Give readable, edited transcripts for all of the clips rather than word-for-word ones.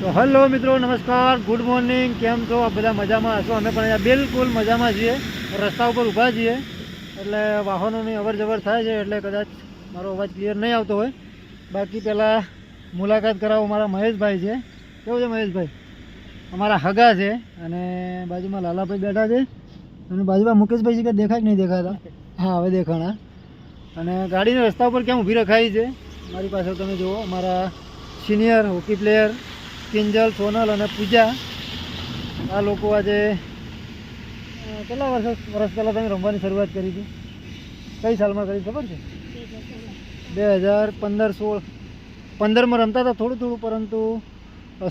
તો હલો મિત્રો, નમસ્કાર, ગુડ મોર્નિંગ. કેમ છો? આ બધા મજામાં હશો? અમે પણ અહીંયા બિલકુલ મજામાં છીએ. રસ્તા ઉપર ઊભા છીએ એટલે વાહનોની અવર જવર થાય છે, એટલે કદાચ મારો અવાજ ક્લિયર નહીં આવતો હોય. બાકી પહેલાં મુલાકાત કરાવો, મારા મહેશભાઈ છે. કેવું છે મહેશભાઈ? અમારા હગા છે. અને બાજુમાં લાલાભાઈ બેઠા છે, અને બાજુમાં મુકેશભાઈ છે. કે દેખાય કે નહીં દેખાતા? હા, હવે દેખાણા. અને ગાડીને રસ્તા ઉપર ક્યાં ઊભી રખાઈ છે મારી પાસે તમે જુઓ. અમારા senior hockey player Kinjal, Sonal અને પૂજા, આ લોકો આજે કેટલા વર્ષ પહેલાં તમે રમવાની શરૂઆત કરી હતી? કઈ સાલમાં કરી ખબર છે? 2015-16 રમતા હતા થોડું, પરંતુ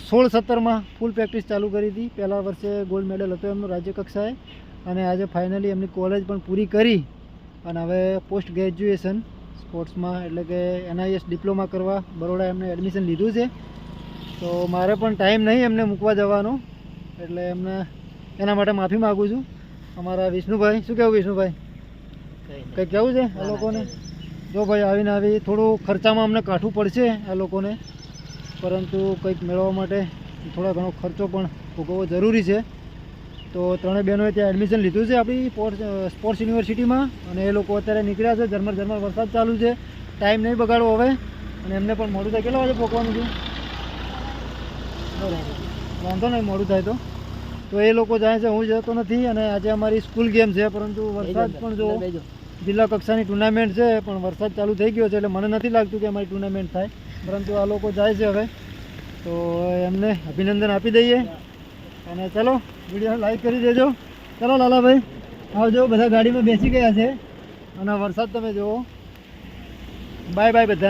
16-17માં ફૂલ પ્રેક્ટિસ ચાલુ કરી હતી. પહેલા વર્ષે ગોલ્ડ મેડલ હતો એમનો રાજ્ય કક્ષાએ, અને આજે ફાઇનલી એમની કોલેજ પણ પૂરી કરી અને હવે પોસ્ટ ગ્રેજ્યુએશન સ્પોર્ટ્સમાં એટલે કે NIS ડિપ્લોમા કરવા બરોડા એમને એડમિશન લીધું છે. તો મારે પણ ટાઈમ નહીં એમને મૂકવા જવાનો, એટલે એમને એના માટે માફી માગું છું. અમારા વિષ્ણુભાઈ, શું કહેવું વિષ્ણુભાઈ? કંઈક કહેવું છે આ લોકોને? જો ભાઈ, આવીને આવી થોડું ખર્ચામાં અમને કાઠું પડશે આ લોકોને, પરંતુ કંઈક મેળવવા માટે થોડા ઘણો ખર્ચો પણ ભોગવવો જરૂરી છે. તો ત્રણેય બહેનોએ ત્યાં એડમિશન લીધું છે આપણી સ્પોર્ટ્સ યુનિવર્સિટીમાં, અને એ લોકો અત્યારે નીકળ્યા છે. ઝરમર વરસાદ ચાલુ છે, ટાઈમ નહીં બગાડવો હવે. અને એમને પણ મોડું થાય. કેટલા વાગે પહોંચવાનું છે? બરાબર, વાંધો નહીં, મોડું થાય તો એ લોકો જાય છે, હું જતો નથી. અને આજે અમારી સ્કૂલ ગેમ છે, પરંતુ વરસાદ પણ જો જિલ્લા કક્ષાની ટુર્નામેન્ટ છે, પણ વરસાદ ચાલુ થઈ ગયો છે, એટલે મને નથી લાગતું કે અમારી ટુર્નામેન્ટ થાય. પરંતુ આ લોકો જાય છે હવે, તો એમને અભિનંદન આપી દઈએ. અને ચલો, વિડીયો લાઈક કરી દેજો. ચલો લાલાભાઈ, આવજો. બધા ગાડીમાં બેસી ગયા છે અને વરસાદ તમે જુઓ. બાય બાય બધા.